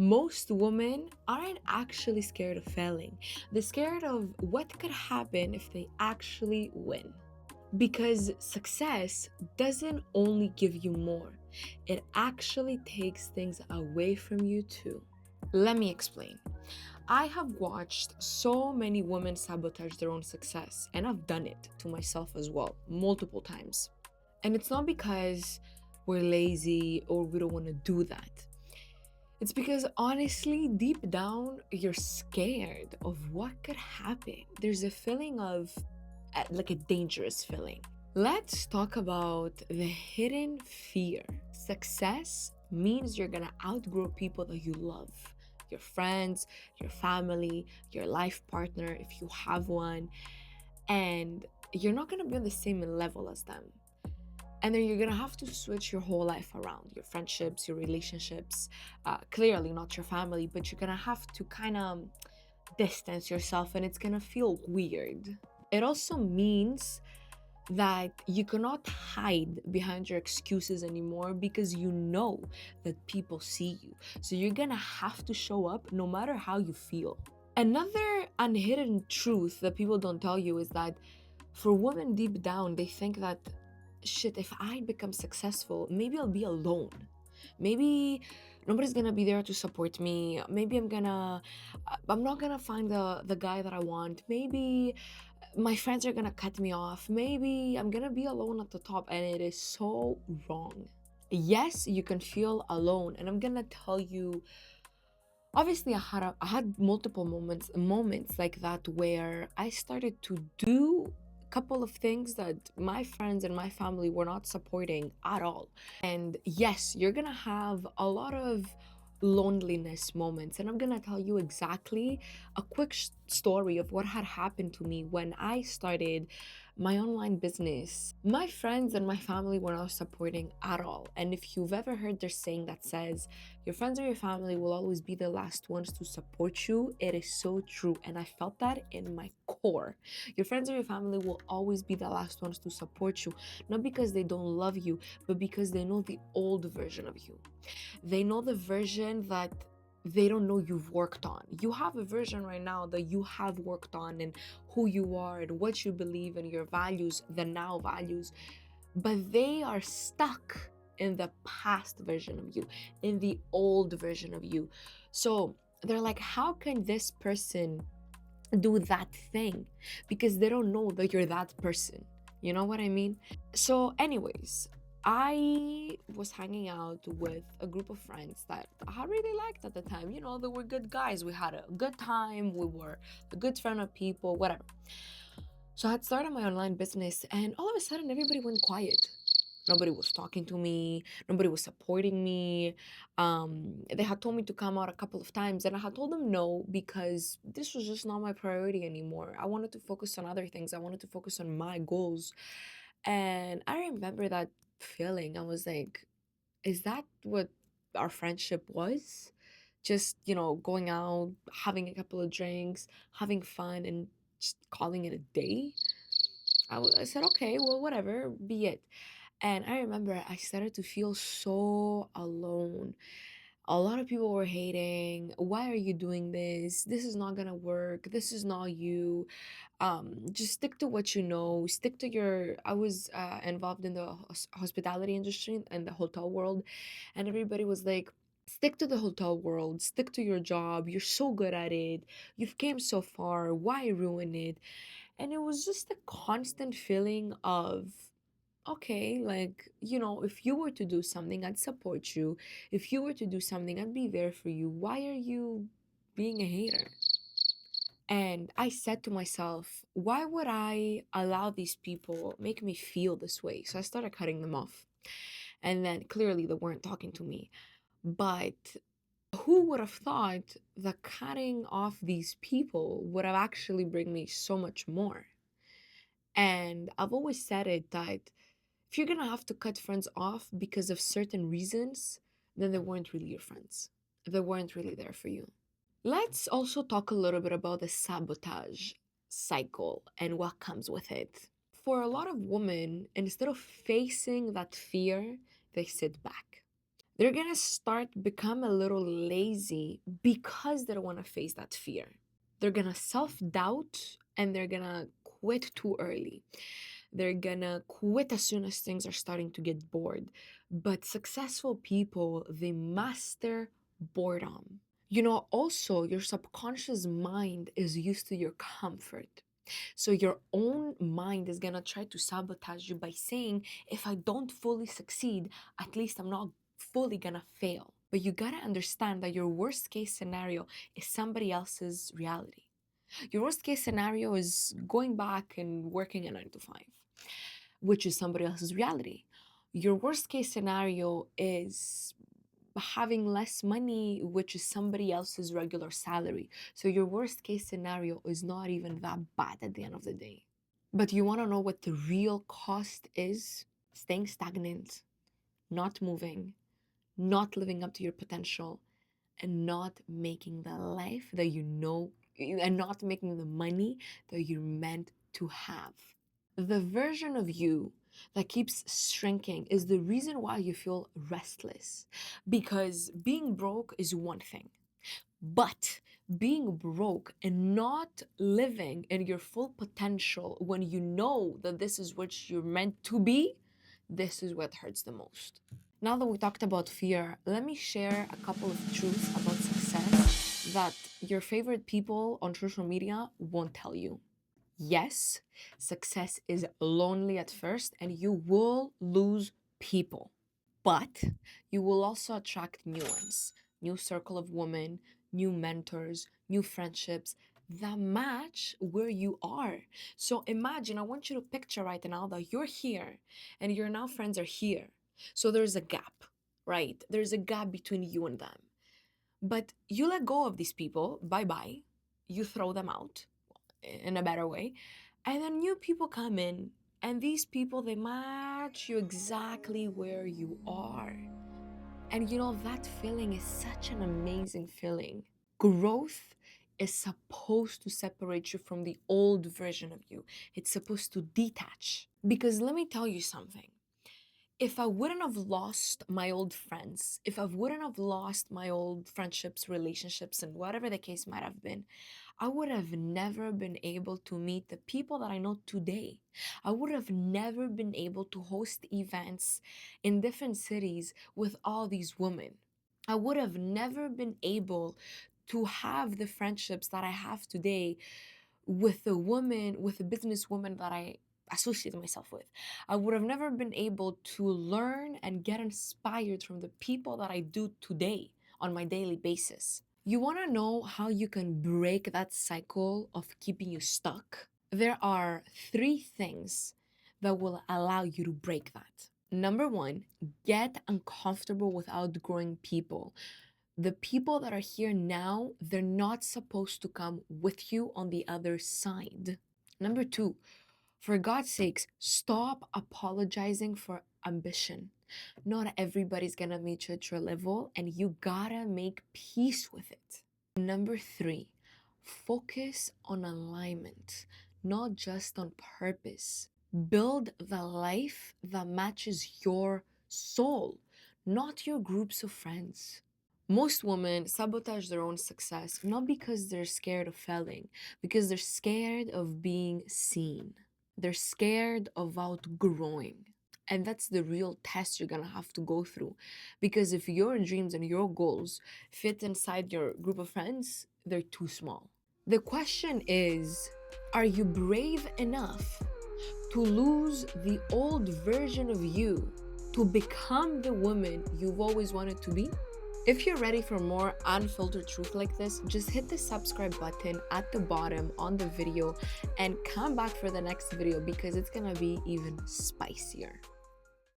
Most women aren't actually scared of failing. They're scared of what could happen if they actually win. Because success doesn't only give you more, it actually takes things away from you too. Let me explain. I have watched so many women sabotage their own success, and I've done it to myself as well, multiple times. And it's not because we're lazy or we don't want to do that. It's because honestly, deep down, you're scared of what could happen. There's a feeling of like a dangerous feeling. Let's talk about the hidden fear. Success means you're gonna outgrow people that you love, your friends, your family, your life partner, if you have one, and you're not gonna be on the same level as them. And then you're gonna have to switch your whole life around, your friendships, your relationships, clearly not your family, but you're gonna have to kind of distance yourself and it's gonna feel weird. It also means that you cannot hide behind your excuses anymore because you know that people see you. So you're gonna have to show up no matter how you feel. Another unhidden truth that people don't tell you is that for women deep down, they think that shit, if I become successful, maybe I'll be alone. Maybe nobody's gonna be there to support me. Maybe I'm not gonna find the guy that I want. Maybe my friends are gonna cut me off. Maybe I'm gonna be alone at the top, and it is so wrong. Yes, you can feel alone, and I'm gonna tell you. Obviously, I had multiple moments like that where I started to do a couple of things that my friends and my family were not supporting at all. And yes, you're gonna have a lot of loneliness moments. And I'm gonna tell you exactly a quick story of what had happened to me when I started my online business. My friends and my family were not supporting at all. And if you've ever heard their saying that says, your friends or your family will always be the last ones to support you, it is so true. And I felt that in my core. Your friends or your family will always be the last ones to support you, not because they don't love you, but because they know the old version of you. They know the version that they don't know you've worked on. You have a version right now that you have worked on and who you are and what you believe and your values, the now values, but they are stuck in the past version of you, in the old version of you. So they're like, how can this person do that thing? Because they don't know that you're that person. You know what I mean? So, anyways, I was hanging out with a group of friends that I really liked at the time. You know, they were good guys. We had a good time. We were a good friend of people, whatever. So I had started my online business, and all of a sudden, everybody went quiet. Nobody was talking to me. Nobody was supporting me. They had told me to come out a couple of times, and I had told them no because this was just not my priority anymore. I wanted to focus on other things. I wanted to focus on my goals. And I remember that feeling. I was like, is that what our friendship was? Just, going out, having a couple of drinks, having fun, and just calling it a day? I said, okay, well, whatever, be it. And I remember I started to feel so alone. A lot of people were hating. Why are you doing this? This is not gonna work. This is not you. Just stick to what you know. Stick to your. I was involved in the hospitality industry and the hotel world, and everybody was like, stick to the hotel world, stick to your job, you're so good at it, you've came so far, why ruin it? And it was just a constant feeling of, okay, like, if you were to do something, I'd support you. If you were to do something, I'd be there for you. Why are you being a hater? And I said to myself, why would I allow these people make me feel this way? So I started cutting them off. And then clearly they weren't talking to me. But who would have thought that cutting off these people would have actually bring me so much more? And I've always said it that if you're gonna have to cut friends off because of certain reasons, then they weren't really your friends. They weren't really there for you. Let's also talk a little bit about the sabotage cycle and what comes with it. For a lot of women, instead of facing that fear, they sit back. They're gonna start become a little lazy because they don't want to face that fear. They're gonna self-doubt and they're gonna quit too early. They're gonna quit as soon as things are starting to get bored. But successful people, they master boredom. Also, your subconscious mind is used to your comfort. So your own mind is gonna try to sabotage you by saying, if I don't fully succeed, at least I'm not fully gonna fail. But you gotta understand that your worst case scenario is somebody else's reality. Your worst case scenario is going back and working a 9 to 5, which is somebody else's reality. Your worst case scenario is having less money, which is somebody else's regular salary. So your worst case scenario is not even that bad at the end of the day. But you want to know what the real cost is? Staying stagnant, not moving, not living up to your potential, and not making the life that you know, and not making the money that you're meant to have. The version of you that keeps shrinking is the reason why you feel restless. Because being broke is one thing, but being broke and not living in your full potential when you know that this is what you're meant to be, this is what hurts the most. Now that we talked about fear, let me share a couple of truths about success that your favorite people on social media won't tell you. Yes, success is lonely at first and you will lose people, but you will also attract new ones, new circle of women, new mentors, new friendships that match where you are. So imagine, I want you to picture right now that you're here and your now friends are here. So there's a gap, right? There's a gap between you and them. But you let go of these people, bye bye. You throw them out in a better way. And then new people come in, and these people, they match you exactly where you are. And that feeling is such an amazing feeling. Growth is supposed to separate you from the old version of you. It's supposed to detach. Because let me tell you something. If I wouldn't have lost my old friends, if I wouldn't have lost my old friendships, relationships, and whatever the case might have been, I would have never been able to meet the people that I know today. I would have never been able to host events in different cities with all these women. I would have never been able to have the friendships that I have today with the woman, with the businesswoman that I associate myself with. I would have never been able to learn and get inspired from the people that I do today on my daily basis. You want to know how you can break that cycle of keeping you stuck? There are 3 things that will allow you to break that. Number 1, get uncomfortable with outgrowing people. The people that are here now, they're not supposed to come with you on the other side. Number 2, for God's sakes, stop apologizing for ambition. Not everybody's gonna meet you at your level, and you gotta make peace with it. Number 3, focus on alignment, not just on purpose. Build the life that matches your soul, not your groups of friends. Most women sabotage their own success not because they're scared of failing, because they're scared of being seen. They're scared of outgrowing. And that's the real test you're gonna have to go through. Because if your dreams and your goals fit inside your group of friends, they're too small. The question is, are you brave enough to lose the old version of you to become the woman you've always wanted to be? If you're ready for more unfiltered truth like this, just hit the subscribe button at the bottom on the video and come back for the next video because it's gonna be even spicier.